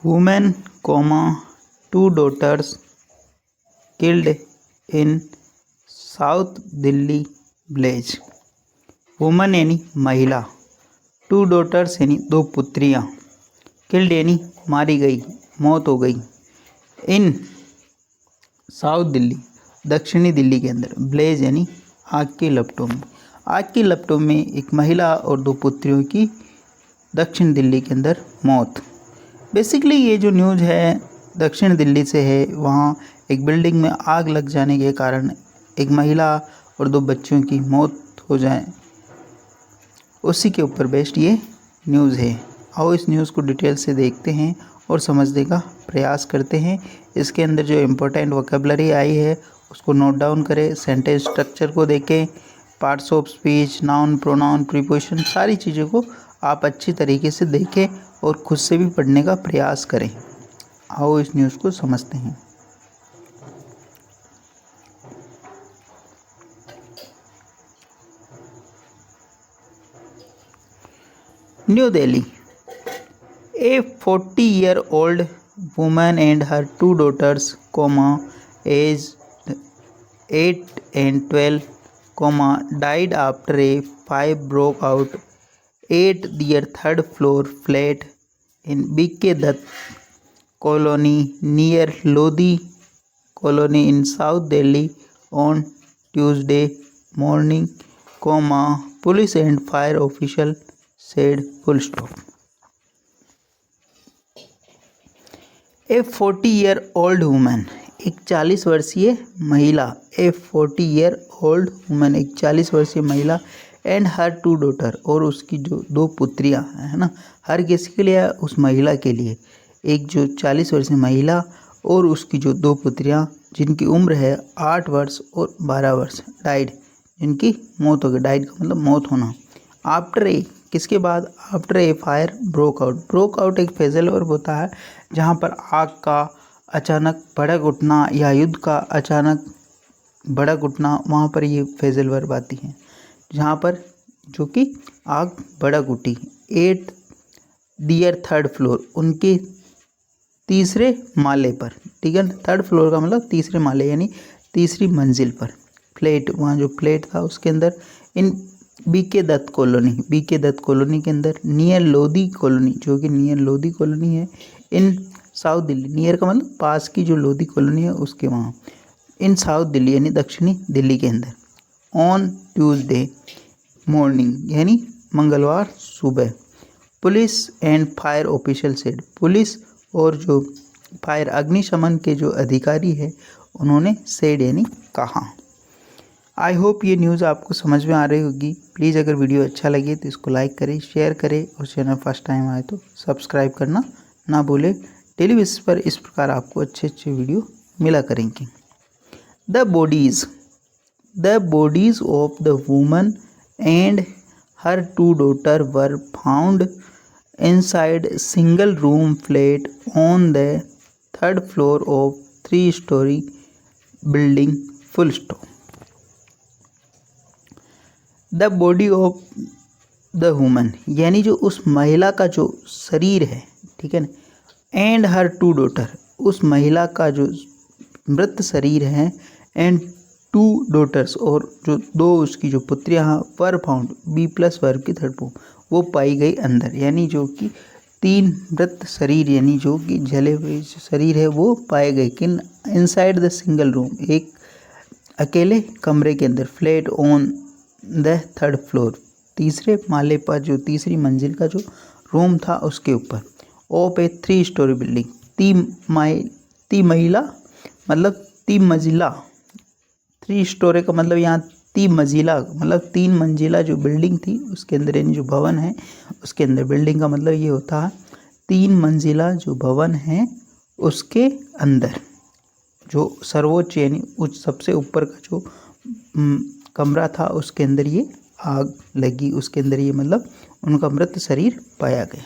woman, two daughters killed in south Delhi village. Woman यानी महिला, two daughters यानी दो पुत्रियां, किल्ड यानी मारी गई, मौत हो गई, इन साउथ दिल्ली दक्षिणी दिल्ली के अंदर, ब्लेज यानी आग की लपटों में। आग की लपटों में एक महिला और दो पुत्रियों की दक्षिण दिल्ली के अंदर मौत। बेसिकली ये जो न्यूज़ है दक्षिण दिल्ली से है। वहाँ एक बिल्डिंग में आग लग जाने के कारण एक महिला और दो बच्चों की मौत हो जाए, उसी के ऊपर बेस्ड ये न्यूज़ है। आओ इस न्यूज़ को डिटेल से देखते हैं और समझने का प्रयास करते हैं। इसके अंदर जो इम्पोर्टेंट वोकैबुलरी आई है उसको नोट डाउन करें, सेंटेंस स्ट्रक्चर को देखें, parts of speech, noun, pronoun, preposition, सारी चीज़ों को आप अच्छी तरीके से देखें और खुद से भी पढ़ने का प्रयास करें। आओ इस न्यूज़ को समझते हैं। New Delhi, a 40-year-old woman and her two daughters, aged 8 and 12, died after a fire broke out at their third floor flat in B.K. Dutt colony near Lodi colony in South Delhi on Tuesday morning, police and fire official said, full stop. A 40-year-old woman, एक 40 वर्षीय महिला, ए 40-year-old woman, एक 40 वर्षीय महिला, and her two daughter, और उसकी जो दो पुत्रियां है ना, हर किसके लिए? उस महिला के लिए। एक जो 40 वर्षीय महिला और उसकी जो दो पुत्रियां जिनकी उम्र है 8 वर्ष और 12 वर्ष, डाइड, जिनकी मौत हो गई। डाइड का मतलब मौत होना। आफ्टर ए, किसके बाद? After a fire broke out. Broke out एक फ्रेजल वर्ब होता है जहाँ पर आग का अचानक भड़क उठना या युद्ध का अचानक भड़क उठना, वहाँ पर ये फ्रेजल वर्ब आती है। जहाँ पर जो कि आग भड़क उठी। एट दियर थर्ड फ्लोर, उनके तीसरे माले पर, ठीक है। थर्ड फ्लोर का मतलब तीसरे माले यानी तीसरी मंजिल पर। फ्लैट, वहाँ जो फ्लैट था उसके अंदर, in BK Dutt colony, BK Dutt colony के अंदर, नियर लोधी कॉलोनी, जो कि नियर लोधी कॉलोनी है, इन साउथ दिल्ली, नियर का मतलब पास की जो लोधी कॉलोनी है उसके वहाँ, इन साउथ दिल्ली यानी दक्षिणी दिल्ली के अंदर, ऑन ट्यूसडे मॉर्निंग यानी मंगलवार सुबह, police and fire official said, police और जो फायर अग्निशमन के जो अधिकारी है उन्होंने सेड यानी कहा। आई होप ये न्यूज़ आपको समझ में आ रही होगी। प्लीज़ अगर वीडियो अच्छा लगे तो इसको लाइक करें, शेयर करें, और चैनल फर्स्ट टाइम आए तो सब्सक्राइब करना ना भूलें। डेली बेसिस पर इस प्रकार आपको अच्छे अच्छे वीडियो मिला करेंगे। The bodies of the woman and her two daughter were found inside single room flat on the third floor of 3-story building, full stop. The body of the woman यानी जो उस महिला का जो शरीर है, ठीक है ना, एंड हर टू डॉटर, उस महिला का जो मृत शरीर है, एंड टू डॉटर्स, और जो दो उसकी जो पुत्रियां, वर फाउंड, B+ वर्ब की थर्ड फॉर्म, वो पाई गई अंदर, यानी जो कि 3 मृत शरीर यानी जो कि जले हुए शरीर है वो पाए गए। किन? इनसाइड द सिंगल रूम, एक अकेले कमरे के अंदर, flat on the third floor, तीसरे माले पर, जो तीसरी मंजिल का जो रूम था उसके ऊपर, ऑफ ए 3-story बिल्डिंग, महिला मतलब 3 मंजिला, 3 story का मतलब यहाँ 3 मंजिला, मतलब 3 मंजिला जो बिल्डिंग थी उसके अंदर, यानी जो भवन है उसके अंदर, बिल्डिंग का मतलब ये होता है 3 मंजिला जो भवन है उसके अंदर, जो सर्वोच्च यानी उस सबसे ऊपर का जो कमरा था उसके अंदर ये आग लगी, उसके अंदर ये मतलब उनका मृत शरीर पाया गया।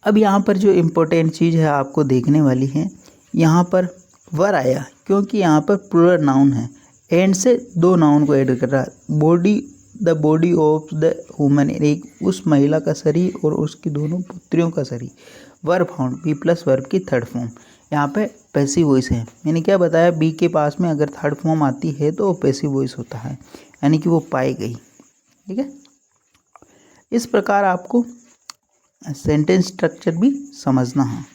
अब यहाँ पर जो इम्पोर्टेंट चीज़ है आपको देखने वाली है, यहाँ पर वर आया क्योंकि यहाँ पर प्लूरल नाउन है, एंड से 2 नाउन को ऐड कर रहा है। Body the body of the woman, एक उस महिला का शरीर और उसकी दोनों पुत्रियों का शरीर। Verb found, B plus verb की थर्ड फॉर्म। यहाँ पे पैसिव वॉइस है। मैंने क्या बताया, बी के पास में अगर थर्ड फॉर्म आती है तो वो पैसिव वॉइस होता है, यानी कि वो पाई गई। ठीक है, इस प्रकार आपको सेंटेंस स्ट्रक्चर भी समझना है।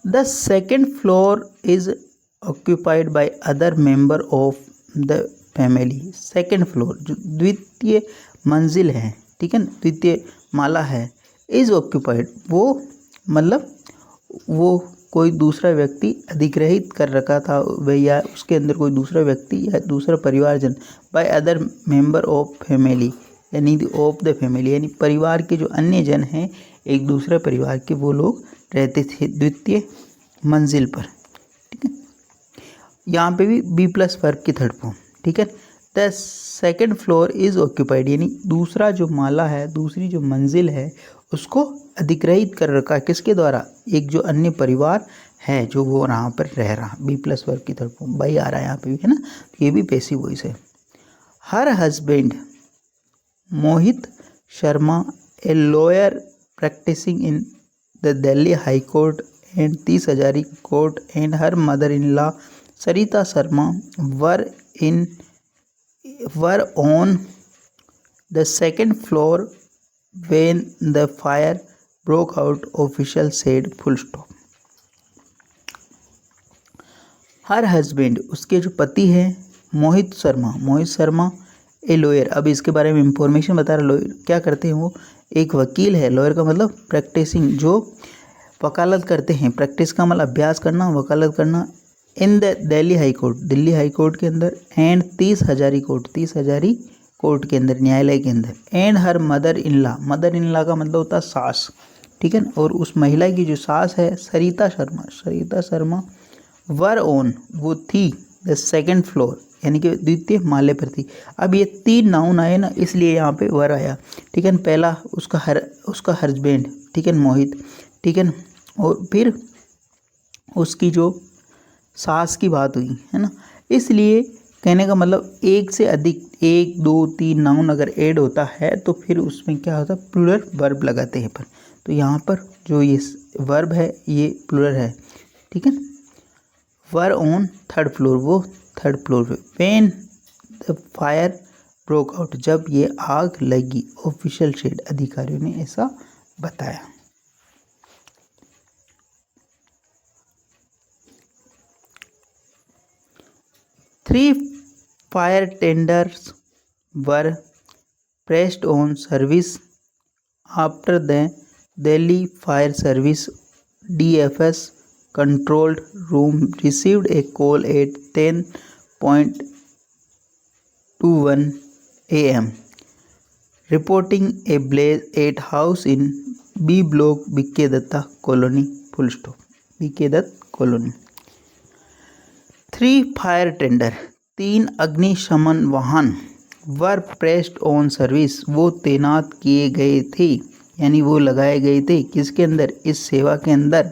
The second floor is occupied by other member of the family. Second floor जो द्वितीय मंजिल है, ठीक है, द्वितीय माला है, इज ऑक्यूपाइड वो मतलब वो कोई दूसरा व्यक्ति अधिग्रहित कर रखा था या उसके अंदर कोई दूसरा व्यक्ति या दूसरा परिवारजन, by other member of family, यानी ऑफ द फैमिली, यानी परिवार के जो अन्य जन हैं एक दूसरे परिवार के वो लोग रहते थे द्वितीय मंजिल पर। ठीक है, यहाँ पे भी बी प्लस वर्ब की थर्ड फॉर्म। ठीक है, the second floor is occupied, यानी दूसरा जो माला है, दूसरी जो मंजिल है उसको अधिग्रहित कर रखा है किसके द्वारा, एक जो अन्य परिवार है जो वो यहाँ पर रह रहा। बी प्लस वर्ब की थर्ड फॉर्म बाई आ रहा है यहाँ पे भी, है ना, तो ये भी पैसिव वॉइस है। Her husband Mohit Sharma, a lawyer practising in the Delhi High Court and 30 Hazari court, and her mother in law Sarita Sharma were on the second floor when the fire broke out, official said, full stop। Her husband उसके जो पति है मोहित Sharma a lawyer. अब इसके बारे में information बता रहा। लॉयर क्या करते हैं, वो एक वकील है। लॉयर का मतलब प्रैक्टिसिंग, जो वकालत करते हैं। प्रैक्टिस का मतलब अभ्यास करना, वकालत करना। इन the Delhi High court, Delhi High court के अंदर, एंड 30 हजारी कोर्ट के अंदर, न्यायालय के अंदर। And her mother in law का मतलब होता है सास। ठीक है, और उस महिला की जो सास है सरिता शर्मा वर ऑन, वो थी द सेकेंड फ्लोर, यानी कि द्वितीय माले पर थी। अब ये 3 नाउन आए ना, इसलिए यहाँ पे वर आया। ठीक है, पहला उसका हस्बैंड, ठीक है, मोहित, ठीक है, और फिर उसकी जो सास की बात हुई है ना, इसलिए कहने का मतलब एक से अधिक, 1 2 3 नाउन अगर ऐड होता है तो फिर उसमें क्या होता है, प्लूरल वर्ब लगाते हैं पर। तो यहाँ पर जो ये वर्ब है ये प्लूरल है। ठीक है, वर ऑन थर्ड फ्लोर, वो थर्ड फ्लोर पे। When the fire broke out, जब ये आग लगी। ऑफिशियल सेड, अधिकारियों ने ऐसा बताया। Three fire tenders were placed on service after the Delhi Fire Service DFS controlled room received a call at 10:21 a.m. reporting a blaze at house in B block BK Datta colony, full stop, BK Datt colony। 3 fire tender, 3 अग्निशमन वाहन, वर pressed on service, वो तैनात किए गए थे, यानी वो लगाए गए थे किसके अंदर, इस सेवा के अंदर।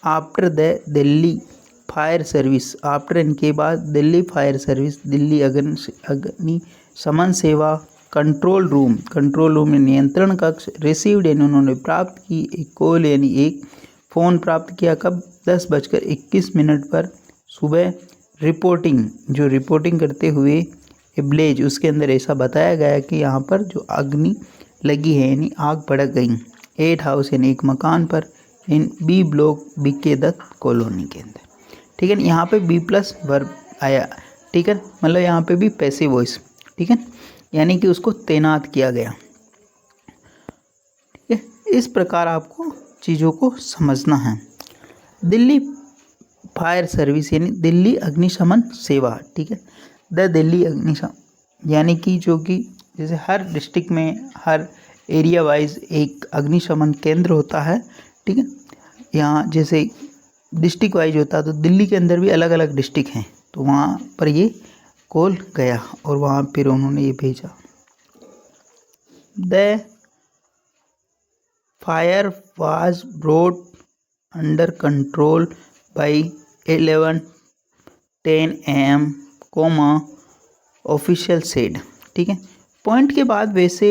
After the Delhi fire service, after इनके बाद दिल्ली फायर सर्विस, दिल्ली अग्निशमन सेवा, कंट्रोल रूम में नियंत्रण कक्ष, रिसीव्ड यानी उन्होंने प्राप्त की, एक कॉल यानी एक फ़ोन प्राप्त किया, कब, 10:21 पर सुबह। रिपोर्टिंग करते हुए ब्लेज, उसके अंदर ऐसा बताया गया कि यहाँ पर जो अग्नि लगी है यानी आग भड़क गई 8 हाउस यानी एक मकान पर, in B block BK Dutt colony के अंदर। ठीक है, यहाँ पे बी प्लस वर्ब आया। ठीक है, मतलब यहाँ पे भी पैसिव वॉइस। ठीक है, यानी कि उसको तैनात किया गया। ठीक है, इस प्रकार आपको चीज़ों को समझना है। दिल्ली फायर सर्विस यानी दिल्ली अग्निशमन सेवा। ठीक है, द दिल्ली अग्निशमन यानी कि जो कि जैसे हर डिस्ट्रिक्ट में हर एरिया वाइज एक अग्निशमन केंद्र होता है। ठीक है, यहाँ जैसे डिस्ट्रिक्ट वाइज होता है तो दिल्ली के अंदर भी अलग अलग डिस्ट्रिक्ट हैं, तो वहाँ पर ये कॉल गया और वहाँ फिर उन्होंने ये भेजा। The fire was brought under control by 11 10 AM, official said. ठीक है, पॉइंट के बाद वैसे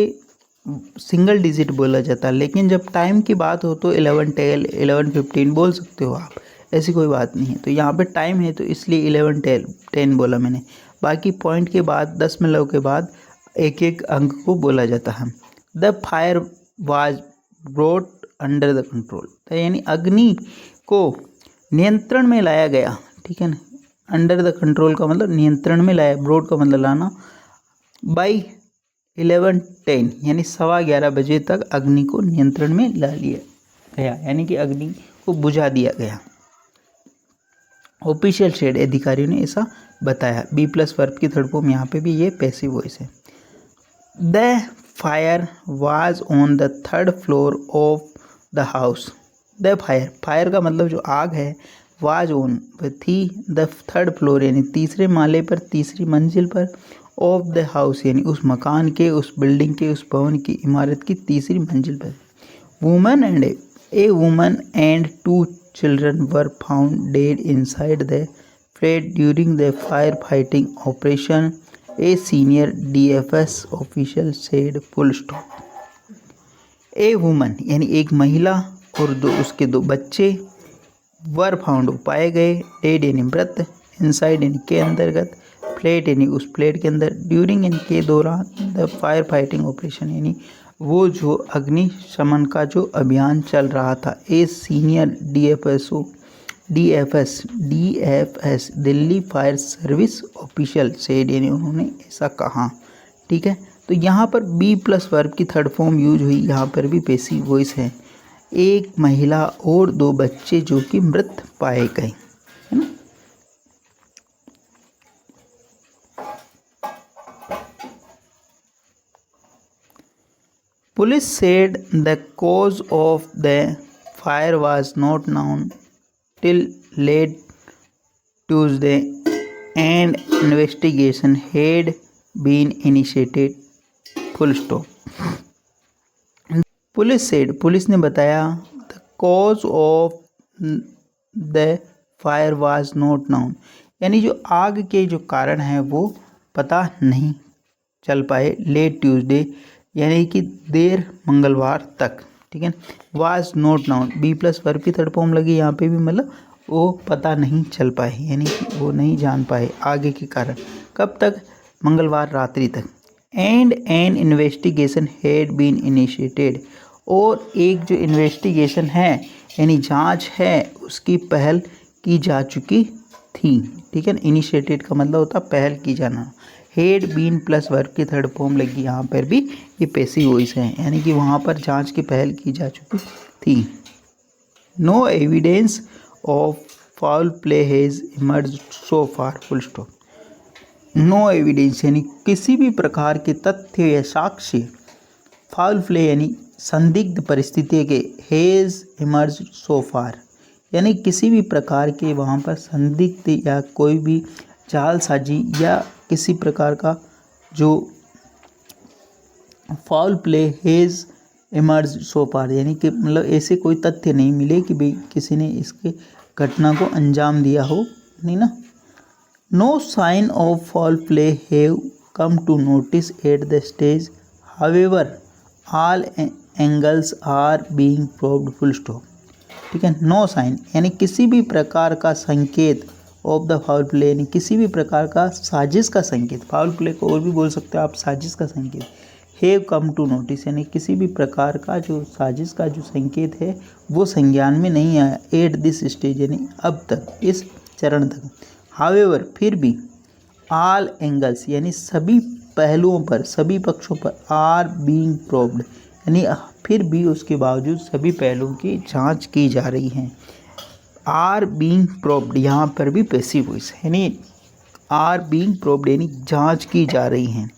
सिंगल डिजिट बोला जाता है, लेकिन जब टाइम की बात हो तो 11:10, 11:15 बोल सकते हो आप, ऐसी कोई बात नहीं है। तो यहाँ पे टाइम है तो इसलिए 11:10 बोला मैंने। बाकी पॉइंट के बाद 10 मिनट के बाद एक एक अंक को बोला जाता है। The fire was brought under the control, तो यानी अग्नि को नियंत्रण में लाया गया। ठीक है ना, अंडर द कंट्रोल का मतलब नियंत्रण में लाया, ब्रोट का मतलब लाना। बाई 11:10 यानी 11:15 तक अग्नि को नियंत्रण में ला लिया गया, यानी कि अग्नि को बुझा दिया गया। ऑफिशियल शेड, अधिकारियों ने ऐसा बताया। बी प्लस वर्ब की थर्ड फॉर्म, यहाँ पे भी ये पैसिव वॉइस है। The fire was on the third floor of the house. The fire, fire का मतलब जो आग है, वाज ऑन थी, द थर्ड फ्लोर यानी तीसरे माले पर, तीसरी मंजिल पर, ऑफ द हाउस यानी उस मकान के, उस बिल्डिंग के, उस भवन की, इमारत की तीसरी मंजिल पर। Woman and a woman and 2 children were found dead inside the flat during the firefighting operation, a senior DFS official said. full stop. A woman यानी एक महिला और उसके 2 बच्चे, वर फाउंड पाए गए, डेड यानी मृत, इनसाइड यानी के अंतर्गत, फ्लेट यानी उस प्लेट के अंदर, ड्यूरिंग यानी के दौरान, द फायर फाइटिंग ऑपरेशन यानी वो जो अग्निशमन का जो अभियान चल रहा था। A senior DFS Delhi fire service official said, यानी उन्होंने ऐसा कहा। ठीक है, तो यहाँ पर बी प्लस वर्ब की थर्ड फॉर्म यूज हुई, यहाँ पर भी पैसिव वॉइस है। एक महिला और 2 बच्चे जो कि मृत पाए गए, है ना। Police said the cause of the fire was not known till late Tuesday and investigation had been initiated. Full stop. Police said, police ने बताया, the cause of the fire was not known, यानी जो आग के जो कारण हैं वो पता नहीं चल पाए। लेट ट्यूसडे यानी कि देर मंगलवार तक। ठीक है, was not known, B plus verb की थर्ड फॉर्म लगी, यहाँ पे भी मतलब वो पता नहीं चल पाए, यानी कि वो नहीं जान पाए आगे के कारण। कब तक? मंगलवार रात्रि तक। And an investigation had been initiated, और एक जो इन्वेस्टिगेशन है यानी जांच है उसकी पहल की जा चुकी थी। ठीक है ना, इनिशिएटेड का मतलब होता पहल की जाना। हेड बीन प्लस वर्ब की थर्ड फॉर्म लगी, यहाँ पर भी ये पैसिव वॉइस है, यानी कि वहाँ पर जांच की पहल की जा चुकी थी। No evidence of foul play has emerged so far. Full stop. No evidence यानी किसी भी प्रकार के तथ्य या साक्ष्य, फाउल प्ले यानी संदिग्ध परिस्थिति के, हैज इमर्ज्ड सो फार यानी किसी भी प्रकार के वहाँ पर संदिग्ध या कोई भी जालसाजी या किसी प्रकार का जो फाउल प्ले हैज इमर्ज सो फार, यानी कि मतलब ऐसे कोई तथ्य नहीं मिले कि भाई किसी ने इसके घटना को अंजाम दिया हो, नहीं ना। No sign of foul play have come to notice at the stage, however all angles are being probed. Full stop. ठीक है, नो साइन यानी किसी भी प्रकार का संकेत, ऑफ द फाउल प्ले यानी किसी भी प्रकार का साजिश का संकेत, फाउल प्ले को और भी बोल सकते हो आप, साजिश का संकेत। हैव कम टू नोटिस यानी किसी भी प्रकार का जो साजिश का जो संकेत है वो संज्ञान में नहीं आया। एट दिस स्टेज यानी अब तक, इस चरण तक। हाउएवर फिर भी, ऑल एंगल्स यानी सभी पहलुओं पर, सभी पक्षों पर, आर बीइंग प्रोब्ड यानी फिर भी उसके बावजूद सभी पहलुओं की जांच की जा रही है। आर बीइंग प्रोब्ड यहाँ पर भी पैसिव वॉइस है, यानी आर बीइंग प्रोब्ड यानी जांच की जा रही हैं।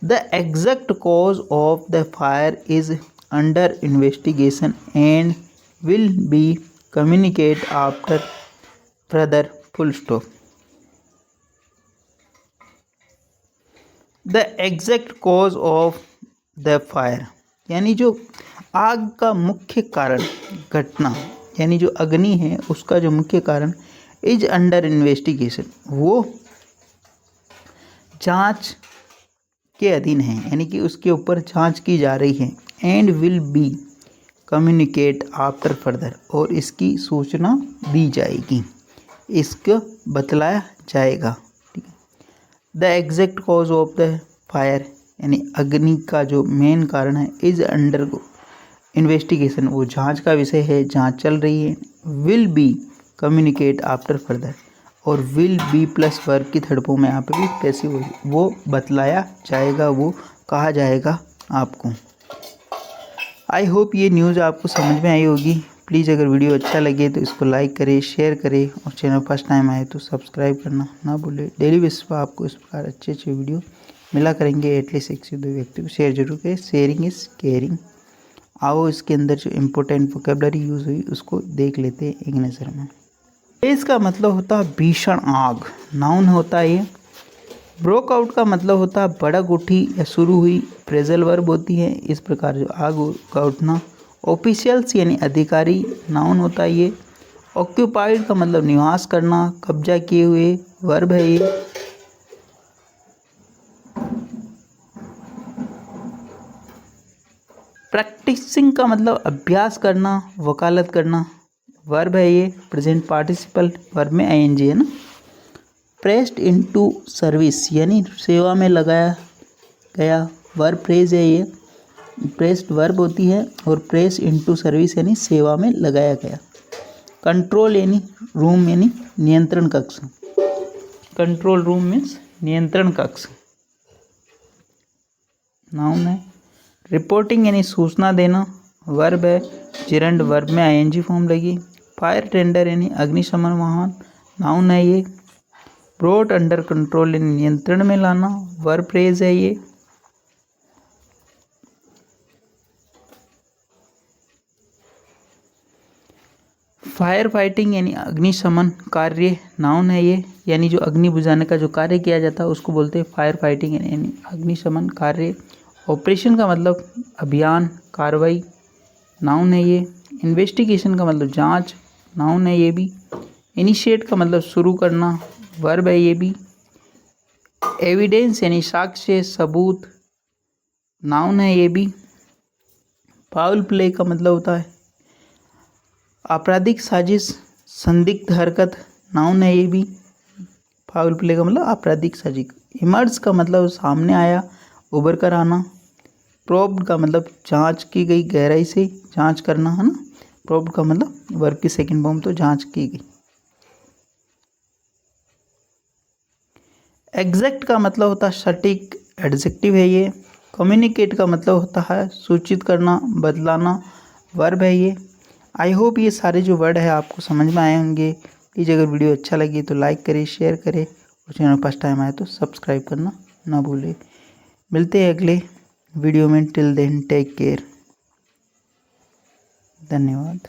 The exact cause of the fire is under investigation and will be communicate after further. Full stop. The exact cause of the fire यानी जो आग का मुख्य कारण, घटना यानी जो अग्नि है उसका जो मुख्य कारण, इज अंडर इन्वेस्टिगेशन, वो जांच के अधीन है, यानी कि उसके ऊपर जांच की जा रही है। And will be communicate after further, और इसकी सूचना दी जाएगी, इसको बतलाया जाएगा। ठीक है। The exact cause of the fire, यानी अग्नि का जो मेन कारण है, इज अंडर इन्वेस्टिगेशन, वो जांच का विषय है, जांच चल रही है। Will be communicate after further, और विल बी प्लस वर्ब की थर्ड फॉर्म में यहाँ पे भी पैसिव होगी, वो बतलाया जाएगा, वो कहा जाएगा आपको। आई होप ये न्यूज़ आपको समझ में आई होगी। प्लीज़ अगर वीडियो अच्छा लगे तो इसको लाइक करें, शेयर करें, और चैनल फर्स्ट टाइम आए तो सब्सक्राइब करना ना भूलें। डेली बेसिस पर आपको इस प्रकार अच्छे अच्छे वीडियो मिला करेंगे। एटलीस्ट 1 से 2 व्यक्ति को शेयर जरूर करें। Sharing is caring. आओ इसके अंदर जो इम्पोर्टेंट वोकेबलरी यूज़ हुई उसको देख लेते हैं एक नज़र में। इसका मतलब होता है भीषण आग, नाउन होता है ये। ब्रोक आउट का मतलब होता है भड़क उठी या शुरू हुई, फ्रेजल वर्ब होती है। इस प्रकार जो आग का उठना। ऑफिशियल्स यानी अधिकारी, नाउन होता है ये। ऑक्यूपाइड का मतलब निवास करना, कब्जा किए हुए, वर्ब है ये। प्रैक्टिसिंग का मतलब अभ्यास करना, वकालत करना, वर्ब है ये। प्रेजेंट पार्टिसिपल, वर्ब में आईएनजी है ना। प्रेस्ड इनटू सर्विस यानी सेवा में लगाया गया, वर्ब प्रेज है ये। प्रेस्ड वर्ब होती है, और प्रेस इनटू सर्विस यानी सेवा में लगाया गया। कंट्रोल यानी रूम यानी नियंत्रण कक्ष। कंट्रोल रूम मीन्स नियंत्रण कक्ष, नाउन है। रिपोर्टिंग यानी सूचना देना, वर्ब है। जिरंड, वर्ब में आईएनजी फॉर्म लगी। फायर टेंडर यानी अग्निशमन वाहन, नाउन है ये। ब्रोट अंडर कंट्रोल यानी नियंत्रण में लाना, वर्ब फ्रेज है ये। फायर फाइटिंग यानी अग्निशमन कार्य, नाउन है ये। यानी जो अग्नि बुझाने का जो कार्य किया जाता है उसको बोलते हैं फायर फाइटिंग यानी अग्निशमन कार्य। ऑपरेशन का मतलब अभियान, कार्रवाई, नाउन है ये। इन्वेस्टिगेशन का मतलब जांच, नाउन है ये भी। इनिशिएट का मतलब शुरू करना, वर्ब है ये भी। एविडेंस यानी साक्ष्य, सबूत, नाउन है ये भी। फाउल प्ले का मतलब होता है आपराधिक साजिश, संदिग्ध हरकत, नाउन है ये भी। फाउल प्ले का मतलब आपराधिक साजिश। इमर्ज का मतलब सामने आया, उभर कर आना। प्रोब्ड का मतलब जांच की गई, गहराई से जांच करना, है ना। प्रोब्ड का मतलब वर्ब की सेकंड फॉर्म, तो जांच की गई। एग्जैक्ट का मतलब होता है सटीक, एडजेक्टिव है ये। कम्युनिकेट का मतलब होता है सूचित करना, बतलाना, वर्ब है ये। आई होप ये सारे जो वर्ड है आपको समझ में आए होंगे। प्लीज़ अगर वीडियो अच्छा लगे तो लाइक करें, शेयर करें, और चैनल फर्स्ट टाइम आए तो सब्सक्राइब करना ना भूलें। मिलते हैं अगले वीडियो में। Till then take care. धन्यवाद।